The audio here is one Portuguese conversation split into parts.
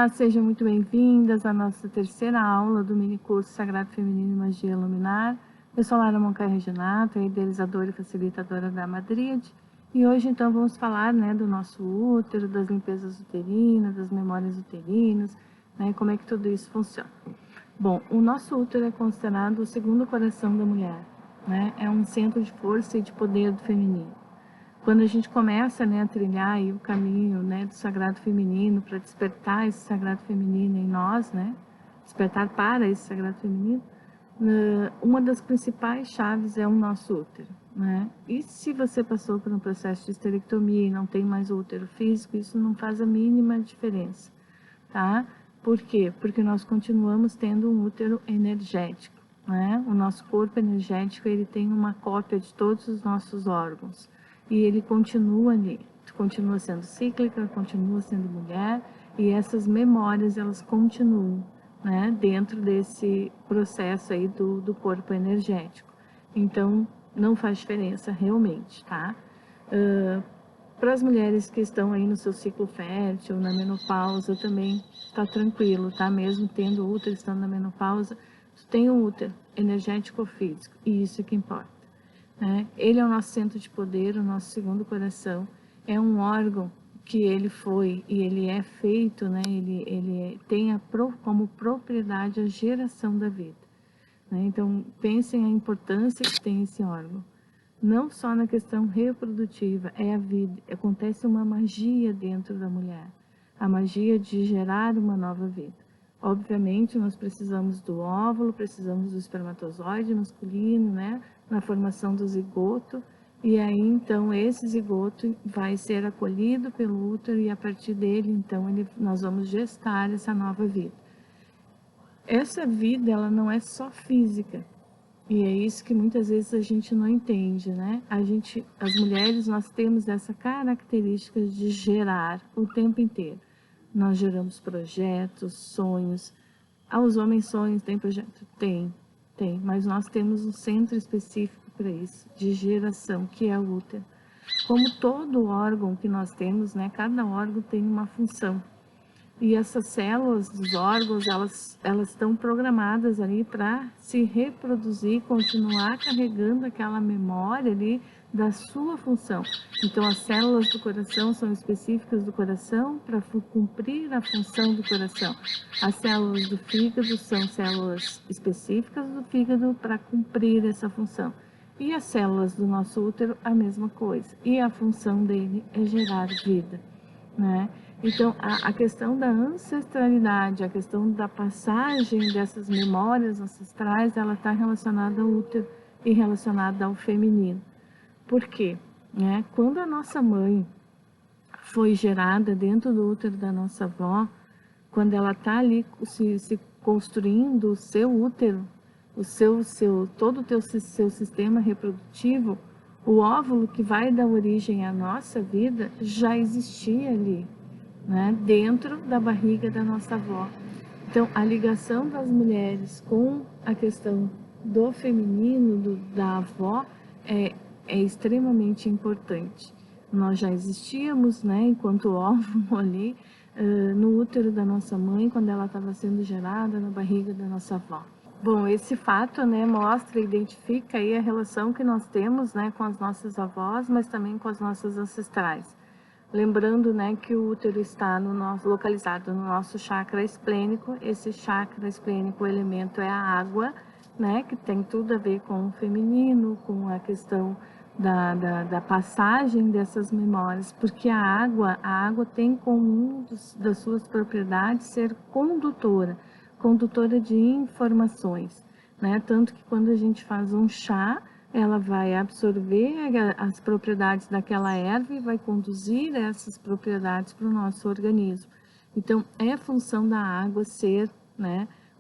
Olá, sejam muito bem-vindas à nossa terceira aula do mini curso Sagrado Feminino e Magia Luminar. Eu sou Lara Moncaio Reginato, idealizadora e facilitadora da Madrid. E hoje então vamos falar do nosso útero, das limpezas uterinas, das memórias uterinas, como é que tudo isso funciona. Bom, o nosso útero é considerado o segundo coração da mulher, é um centro de força e de poder do feminino. Quando a gente começa a trilhar aí o caminho do sagrado feminino, para despertar esse sagrado feminino em nós, despertar para esse sagrado feminino, uma das principais chaves é o nosso útero. E se você passou por um processo de esterectomia e não tem mais o útero físico, isso não faz a mínima diferença, tá? Por quê? Porque nós continuamos tendo um útero energético, O nosso corpo energético, ele tem uma cópia de todos os nossos órgãos. E ele continua ali, continua sendo cíclica, continua sendo mulher, e essas memórias, elas continuam, dentro desse processo aí do corpo energético. Então, não faz diferença realmente, tá? Para as mulheres que estão aí no seu ciclo fértil, na menopausa, também tá tranquilo, tá? Mesmo tendo útero, estando na menopausa, tu tem um útero energético ou físico, e isso é que importa. Ele é o nosso centro de poder, o nosso segundo coração, é um órgão que ele foi e ele é feito, ele tem como propriedade a geração da vida. Então, pensem a importância que tem esse órgão. Não só na questão reprodutiva, é a vida, acontece uma magia dentro da mulher, a magia de gerar uma nova vida. Obviamente, nós precisamos do óvulo, precisamos do espermatozoide masculino, na formação do zigoto, e aí, então, esse zigoto vai ser acolhido pelo útero e a partir dele, então, nós vamos gestar essa nova vida. Essa vida, ela não é só física, e é isso que muitas vezes a gente não entende, as mulheres, nós temos essa característica de gerar o tempo inteiro. Nós geramos projetos, sonhos. Os homens sonhos, tem projeto? Tem, mas nós temos um centro específico para isso, de geração, que é o útero. Como todo órgão que nós temos, cada órgão tem uma função. E essas células dos órgãos, elas estão programadas ali para se reproduzir, continuar carregando aquela memória ali da sua função. Então, as células do coração são específicas do coração para cumprir a função do coração. As células do fígado são células específicas do fígado para cumprir essa função. E as células do nosso útero, a mesma coisa. E a função dele é gerar vida, Então, a questão da ancestralidade, a questão da passagem dessas memórias ancestrais, ela está relacionada ao útero e relacionada ao feminino. Por quê? Quando a nossa mãe foi gerada dentro do útero da nossa avó, quando ela está ali se construindo o seu útero, todo o seu sistema reprodutivo, o óvulo que vai dar origem à nossa vida já existia ali, dentro da barriga da nossa avó. Então, a ligação das mulheres com a questão do feminino, da avó, é extremamente importante. Nós já existíamos, enquanto óvulo ali, no útero da nossa mãe, quando ela estava sendo gerada na barriga da nossa avó. Bom, esse fato, mostra e identifica aí a relação que nós temos, com as nossas avós, mas também com as nossas ancestrais. Lembrando, que o útero está localizado no nosso chakra esplênico. Esse chakra esplênico, o elemento é a água, que tem tudo a ver com o feminino, com a questão da passagem dessas memórias, porque a água tem como das suas propriedades ser condutora de informações, Tanto que quando a gente faz um chá, ela vai absorver as propriedades daquela erva e vai conduzir essas propriedades para o nosso organismo. Então, é função da água ser,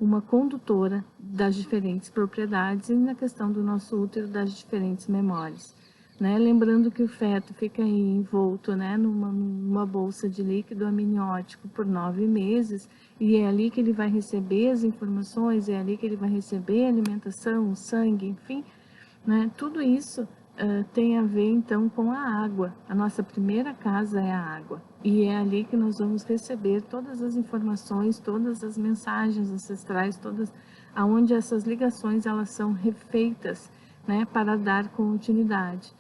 uma condutora das diferentes propriedades e na questão do nosso útero das diferentes memórias. Lembrando que o feto fica aí envolto, numa bolsa de líquido amniótico por 9 meses, e é ali que ele vai receber as informações, é ali que ele vai receber a alimentação, o sangue, enfim, tudo isso tem a ver então com a água. A nossa primeira casa é a água. E é ali que nós vamos receber todas as informações, todas as mensagens ancestrais, todas aonde essas ligações elas são refeitas, né, para dar continuidade.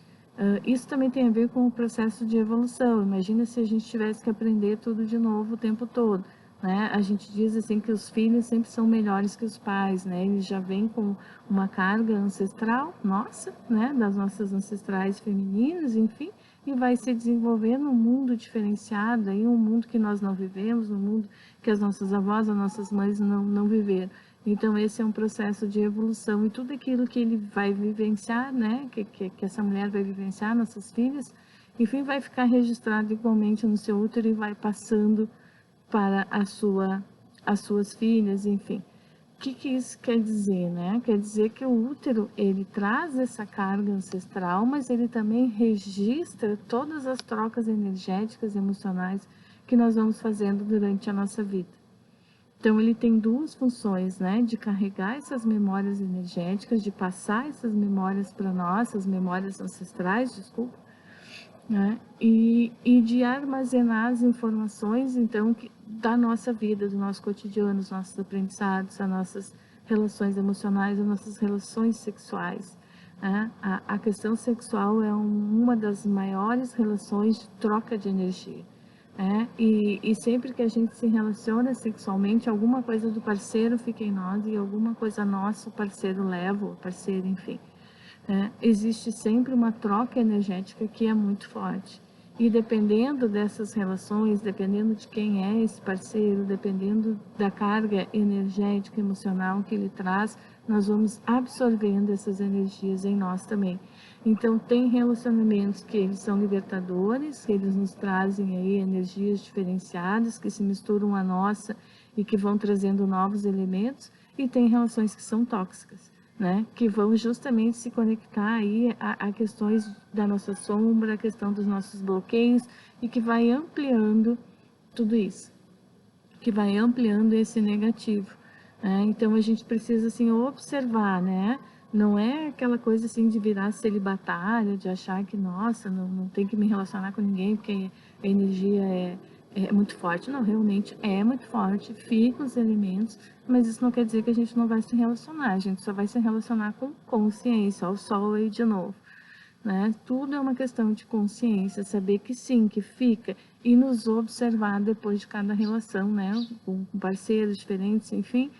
Isso também tem a ver com o processo de evolução. Imagina se a gente tivesse que aprender tudo de novo o tempo todo, né? A gente diz assim que os filhos sempre são melhores que os pais, né? Eles já vêm com uma carga ancestral nossa, né? Das nossas ancestrais femininas, enfim, e vai se desenvolver num mundo diferenciado, aí um mundo que nós não vivemos, um mundo que as nossas avós, as nossas mães não viveram. Então, esse é um processo de evolução e tudo aquilo que ele vai vivenciar, né, que essa mulher vai vivenciar, nossas filhas, enfim, vai ficar registrado igualmente no seu útero e vai passando para as suas filhas, enfim. O que isso quer dizer, né? Quer dizer que o útero, ele traz essa carga ancestral, mas ele também registra todas as trocas energéticas e emocionais que nós vamos fazendo durante a nossa vida. Então, ele tem duas funções, né? De carregar essas memórias energéticas, de passar essas memórias para nós, as memórias ancestrais, desculpa, né? E de armazenar as informações, então, da nossa vida, do nosso cotidiano, dos nossos aprendizados, das nossas relações emocionais, das nossas relações sexuais. Né? A questão sexual é uma das maiores relações de troca de energia. E sempre que a gente se relaciona sexualmente, alguma coisa do parceiro fica em nós e alguma coisa nossa o parceiro leva, o parceiro, enfim. Existe sempre uma troca energética que é muito forte. E dependendo dessas relações, dependendo de quem é esse parceiro, dependendo da carga energética, emocional que ele traz, nós vamos absorvendo essas energias em nós também. Então, tem relacionamentos que eles são libertadores, que eles nos trazem aí energias diferenciadas, que se misturam à nossa e que vão trazendo novos elementos, e tem relações que são tóxicas, né? Que vão justamente se conectar aí a questões da nossa sombra, a questão dos nossos bloqueios, e que vai ampliando tudo isso, que vai ampliando esse negativo. Então, a gente precisa, assim, observar, né? Não é aquela coisa, assim, de virar celibatária, de achar que, nossa, não tem que me relacionar com ninguém, porque a energia é muito forte. Não, realmente é muito forte, fica os elementos, mas isso não quer dizer que a gente não vai se relacionar, a gente só vai se relacionar com consciência, ao sol aí de novo. Né? Tudo é uma questão de consciência, saber que sim, que fica, e nos observar depois de cada relação, né? Com parceiros diferentes, enfim,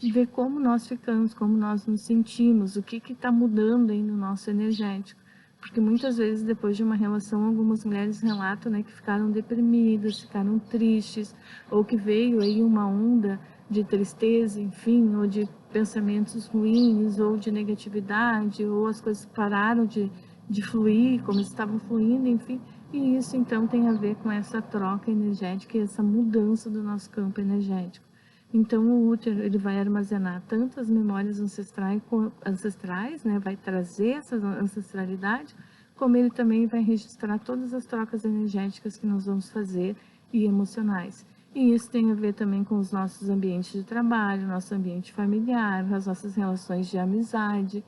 e ver como nós ficamos, como nós nos sentimos, o que está mudando aí no nosso energético. Porque muitas vezes, depois de uma relação, algumas mulheres relatam, né, que ficaram deprimidas, ficaram tristes, ou que veio aí uma onda de tristeza, enfim, ou de pensamentos ruins, ou de negatividade, ou as coisas pararam de fluir, como estavam fluindo, enfim. E isso, então, tem a ver com essa troca energética e essa mudança do nosso campo energético. Então, o útero, ele vai armazenar tanto as memórias ancestrais, né, vai trazer essa ancestralidade, como ele também vai registrar todas as trocas energéticas que nós vamos fazer e emocionais. E isso tem a ver também com os nossos ambientes de trabalho, nosso ambiente familiar, as nossas relações de amizade,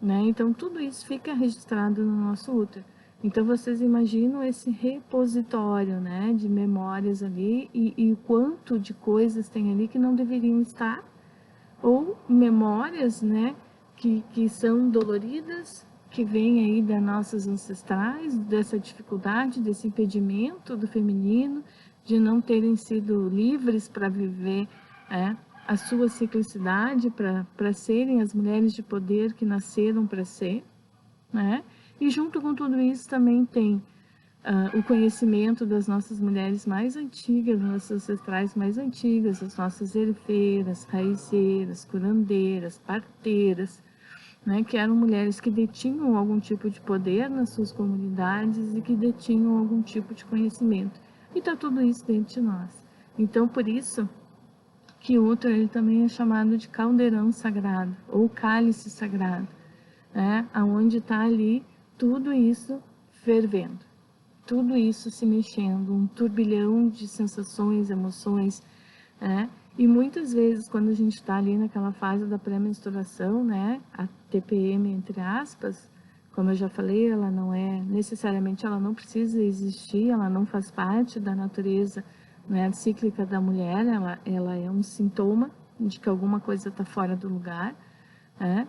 né? Então, tudo isso fica registrado no nosso útero. Então, vocês imaginam esse repositório, né, de memórias ali e o quanto de coisas tem ali que não deveriam estar, ou memórias, né, que são doloridas, que vêm aí das nossas ancestrais, dessa dificuldade, desse impedimento do feminino, de não terem sido livres para viver, a sua ciclicidade, para serem as mulheres de poder que nasceram para ser, né? E junto com tudo isso também tem o conhecimento das nossas mulheres mais antigas, nossas ancestrais mais antigas, as nossas herveiras, raizeiras, curandeiras, parteiras, né? Que eram mulheres que detinham algum tipo de poder nas suas comunidades e que detinham algum tipo de conhecimento. E está tudo isso dentro de nós. Então, por isso que o útero ele também é chamado de caldeirão sagrado ou cálice sagrado, né? Aonde está ali tudo isso fervendo, tudo isso se mexendo, um turbilhão de sensações, emoções, né? E muitas vezes quando a gente está ali naquela fase da pré-menstruação, né, a TPM entre aspas, Como eu já falei, ela não é, necessariamente ela não precisa existir, ela não faz parte da natureza, né, cíclica da mulher, ela é um sintoma de que alguma coisa está fora do lugar, né?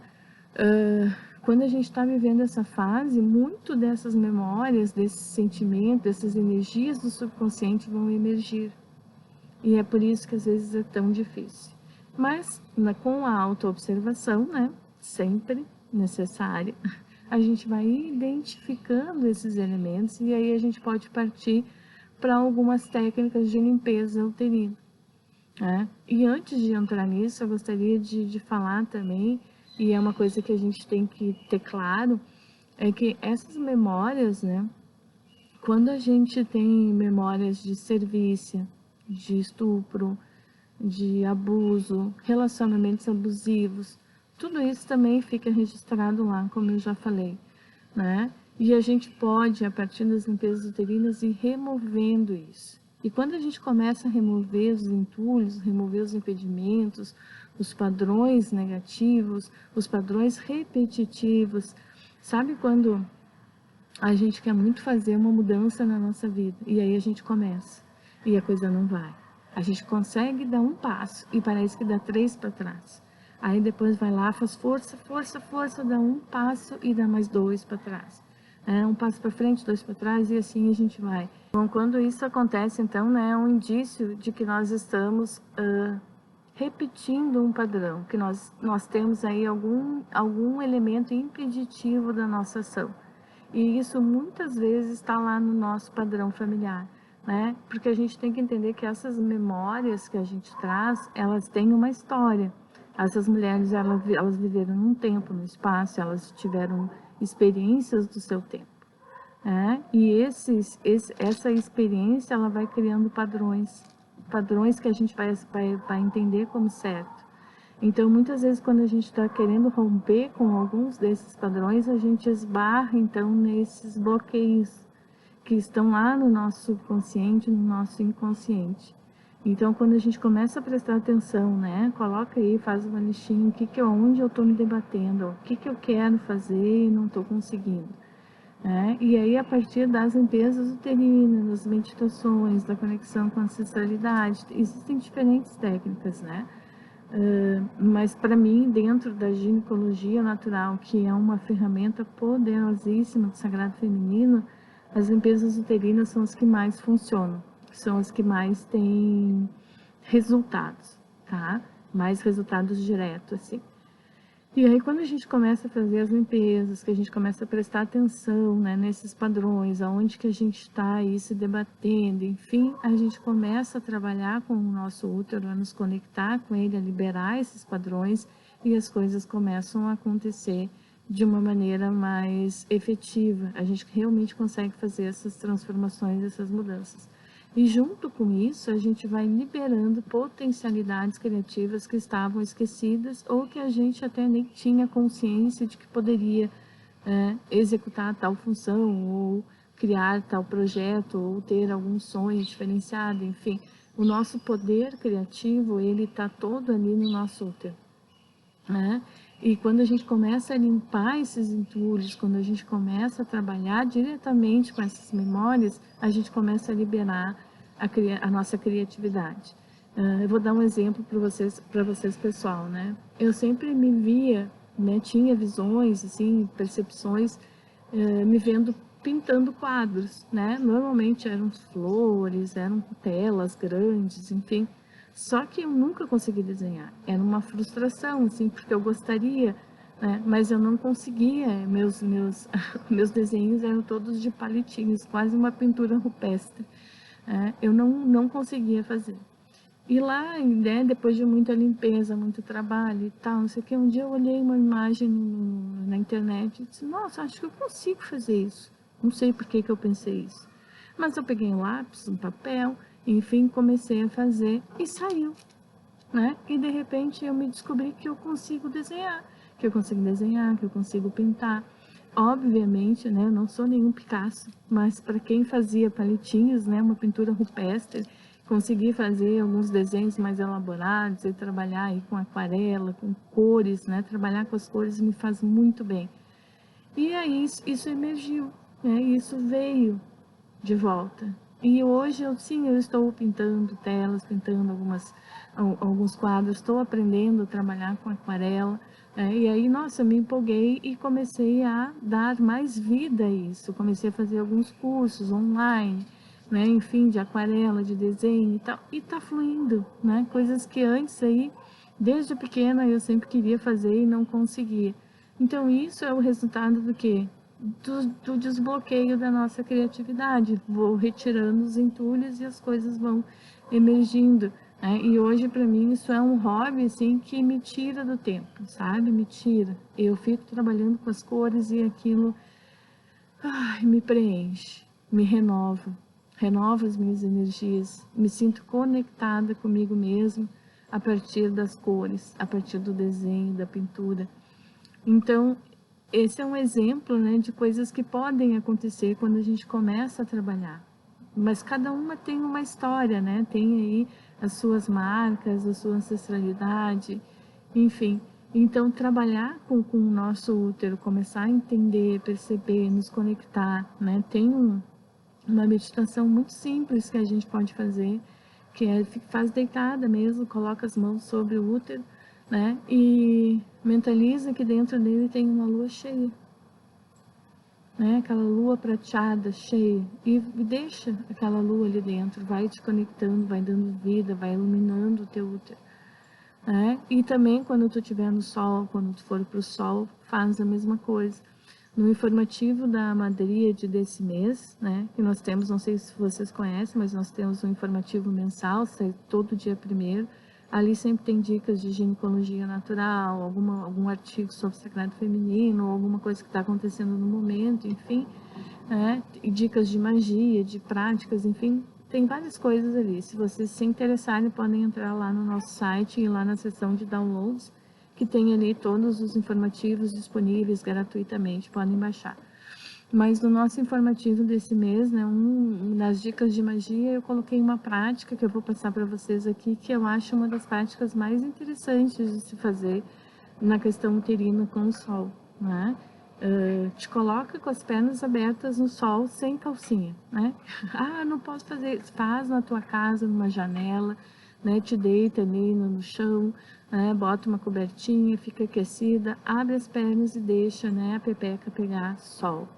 Quando a gente está vivendo essa fase, muito dessas memórias, desses sentimentos, dessas energias do subconsciente vão emergir. E é por isso que às vezes é tão difícil. Mas com a autoobservação, né, sempre necessária, a gente vai identificando esses elementos e aí a gente pode partir para algumas técnicas de limpeza uterina. Né? E antes de entrar nisso, eu gostaria de falar também, e é uma coisa que a gente tem que ter claro, é que essas memórias, né, quando a gente tem memórias de serviço, de estupro, de abuso, relacionamentos abusivos, tudo isso também fica registrado lá, como eu já falei, né? E a gente pode, a partir das limpezas uterinas, ir removendo isso. E quando a gente começa a remover os entulhos, remover os impedimentos, os padrões negativos, os padrões repetitivos, sabe quando a gente quer muito fazer uma mudança na nossa vida e aí a gente começa e a coisa não vai. A gente consegue dar um passo e parece que dá 3 para trás. Aí depois vai lá, faz força, força, força, dá um passo e dá mais 2 para trás. Um passo para frente, 2 para trás e assim a gente vai. Bom, quando isso acontece, então, né, é um indício de que nós estamos repetindo um padrão, que nós temos aí algum elemento impeditivo da nossa ação. E isso muitas vezes está lá no nosso padrão familiar, né? Porque a gente tem que entender que essas memórias que a gente traz, elas têm uma história. Essas mulheres, elas viveram num tempo, no espaço, elas tiveram experiências do seu tempo, né? E essa experiência, ela vai criando padrões que a gente vai entender como certo. Então, muitas vezes, quando a gente está querendo romper com alguns desses padrões, a gente esbarra, então, nesses bloqueios que estão lá no nosso subconsciente, no nosso inconsciente. Então, quando a gente começa a prestar atenção, né, coloca aí, faz uma listinha, onde eu estou me debatendo, o que eu quero fazer e não estou conseguindo. E aí, a partir das limpezas uterinas, das meditações, da conexão com a ancestralidade, existem diferentes técnicas, né? Mas para mim, dentro da ginecologia natural, que é uma ferramenta poderosíssima do sagrado feminino, as limpezas uterinas são as que mais funcionam, são as que mais têm resultados, tá? Mais resultados diretos, assim. E aí, quando a gente começa a fazer as limpezas, que a gente começa a prestar atenção, né, nesses padrões, aonde que a gente está aí se debatendo, enfim, a gente começa a trabalhar com o nosso útero, a nos conectar com ele, a liberar esses padrões e as coisas começam a acontecer de uma maneira mais efetiva. A gente realmente consegue fazer essas transformações, essas mudanças. E junto com isso, a gente vai liberando potencialidades criativas que estavam esquecidas ou que a gente até nem tinha consciência de que poderia executar tal função ou criar tal projeto ou ter algum sonho diferenciado, enfim. O nosso poder criativo, ele está todo ali no nosso útero, né? E quando a gente começa a limpar esses entulhos, quando a gente começa a trabalhar diretamente com essas memórias, a gente começa a liberar a nossa criatividade. Eu vou dar um exemplo para vocês pessoal, né? Eu sempre me via, né, tinha visões, assim, percepções, me vendo pintando quadros, né? Normalmente eram flores, eram telas grandes, enfim. Só que eu nunca consegui desenhar. Era uma frustração, assim, porque eu gostaria, né? Mas eu não conseguia. Meus desenhos eram todos de palitinhos, quase uma pintura rupestre. Eu não conseguia fazer. E lá, né, depois de muita limpeza, muito trabalho e tal, não sei o que, um dia eu olhei uma imagem na internet e disse, nossa, acho que eu consigo fazer isso. Não sei por que eu pensei isso. Mas eu peguei um lápis, um papel, enfim, comecei a fazer e saiu, né? E de repente eu me descobri que eu consigo desenhar, que eu consigo pintar. Obviamente, né, eu não sou nenhum Picasso, mas para quem fazia palitinhos, né, uma pintura rupestre, consegui fazer alguns desenhos mais elaborados e trabalhar aí com aquarela, com cores, né, trabalhar com as cores me faz muito bem. E aí isso emergiu, né? Isso veio de volta. E hoje eu estou pintando telas, pintando alguns quadros, estou aprendendo a trabalhar com aquarela, né? E aí, nossa, me empolguei e comecei a dar mais vida a isso. Comecei a fazer alguns cursos online, né? Enfim, de aquarela, de desenho e tal. E tá fluindo, né? Coisas que antes aí, desde pequena, eu sempre queria fazer e não conseguia. Então, isso é o resultado do quê? Do desbloqueio da nossa criatividade. Vou retirando os entulhos e as coisas vão emergindo, né? E hoje, para mim, isso é um hobby, assim, que me tira do tempo, sabe? Me tira. Eu fico trabalhando com as cores e aquilo, ai, me preenche, me renova, renova as minhas energias, me sinto conectada comigo mesmo a partir das cores, a partir do desenho, da pintura. Então, esse é um exemplo, né, de coisas que podem acontecer quando a gente começa a trabalhar. Mas cada uma tem uma história, né? Tem aí as suas marcas, a sua ancestralidade, enfim. Então, trabalhar com o nosso útero, começar a entender, perceber, nos conectar, né? Tem uma meditação muito simples que a gente pode fazer, que é faz deitada mesmo, coloca as mãos sobre o útero, né? E mentaliza que dentro dele tem uma lua cheia, né? Aquela lua prateada, cheia, e deixa aquela lua ali dentro, vai te conectando, vai dando vida, vai iluminando o teu útero, né? E também quando tu estiver no sol, quando tu for para o sol, faz a mesma coisa. No informativo da Madríade desse mês, né, que nós temos, não sei se vocês conhecem, mas nós temos um informativo mensal, sai todo dia primeiro. Ali sempre tem dicas de ginecologia natural, algum artigo sobre sagrado feminino, alguma coisa que está acontecendo no momento, enfim, né, e dicas de magia, de práticas, enfim, tem várias coisas ali. Se vocês se interessarem, podem entrar lá no nosso site e lá na seção de downloads, que tem ali todos os informativos disponíveis gratuitamente, podem baixar. Mas no nosso informativo desse mês, né, nas dicas de magia, eu coloquei uma prática que eu vou passar para vocês aqui, que eu acho uma das práticas mais interessantes de se fazer na questão uterina com o sol, né? Te coloca com as pernas abertas no sol, sem calcinha, né? Ah, não posso fazer. Faz na tua casa, numa janela, né? Te deita ali no chão, né? Bota uma cobertinha, fica aquecida, abre as pernas e deixa, né, a pepeca pegar sol,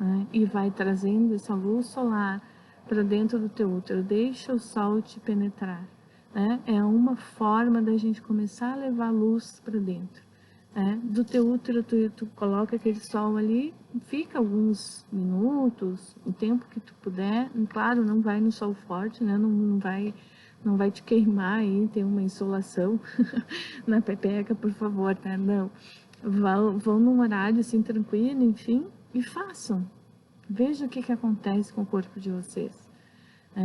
né? E vai trazendo essa luz solar para dentro do teu útero. Deixa o sol te penetrar, né? É uma forma da gente começar a levar luz para dentro. Do teu útero, tu coloca aquele sol ali, fica alguns minutos, o tempo que tu puder. Claro, não vai no sol forte, né? Não vai te queimar aí, tem uma insolação na pepeca, por favor, né? Não. Vão num horário assim tranquilo, enfim, e façam. Veja o que acontece com o corpo de vocês.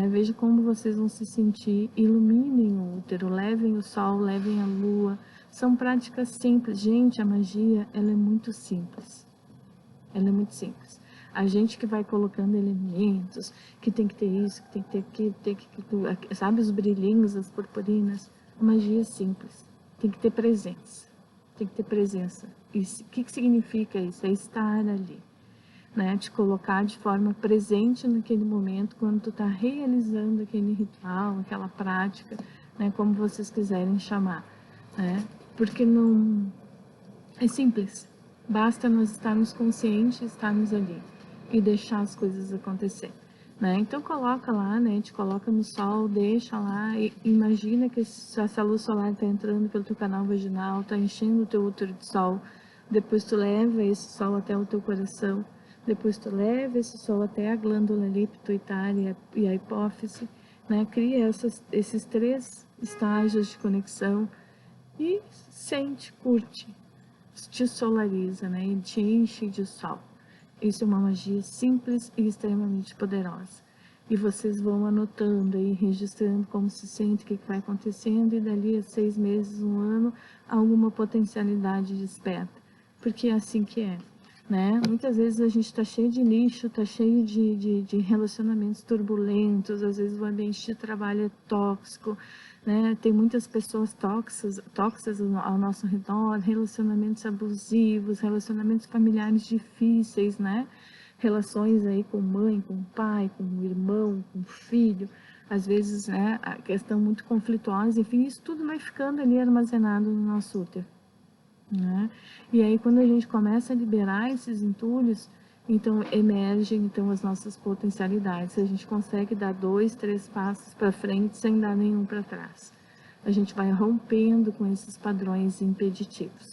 Veja como vocês vão se sentir, iluminem o útero, levem o sol, levem a lua. São práticas simples. Gente, a magia, ela é muito simples. Ela é muito simples. A gente que vai colocando elementos, que tem que ter isso, que tem que ter aquilo, sabe, os brilhinhos, as purpurinas. A magia é simples. Tem que ter presença. Tem que ter presença. O que significa isso? É estar ali, né, te colocar de forma presente naquele momento, quando tu está realizando aquele ritual, aquela prática, né, como vocês quiserem chamar, né, porque não é simples, basta nós estarmos conscientes, estarmos ali e deixar as coisas acontecer, né? Então coloca lá, né, te coloca no sol, deixa lá e imagina que essa luz solar está entrando pelo teu canal vaginal, está enchendo o teu útero de sol, depois tu leva esse sol até o teu coração. Depois tu leva esse sol até a glândula ali pituitária e a hipófise, né? Cria esses 3 estágios de conexão e sente, curte, te solariza, né? E te enche de sol. Isso é uma magia simples e extremamente poderosa. E vocês vão anotando aí, registrando como se sente, o que vai acontecendo, e dali a 6 meses, 1 ano, alguma potencialidade desperta. Porque é assim que é, né? Muitas vezes a gente está cheio de lixo, está cheio de relacionamentos turbulentos, às vezes o ambiente de trabalho é tóxico, né? Tem muitas pessoas tóxicas ao nosso redor, relacionamentos abusivos, relacionamentos familiares difíceis, né? Relações aí com mãe, com pai, com irmão, com filho, às vezes, né, a questão muito conflituosa, enfim, isso tudo vai ficando ali armazenado no nosso útero, né? E aí quando a gente começa a liberar esses entulhos, então emergem então as nossas potencialidades. A gente consegue dar 2, 3 passos para frente sem dar nenhum para trás. A gente vai rompendo com esses padrões impeditivos.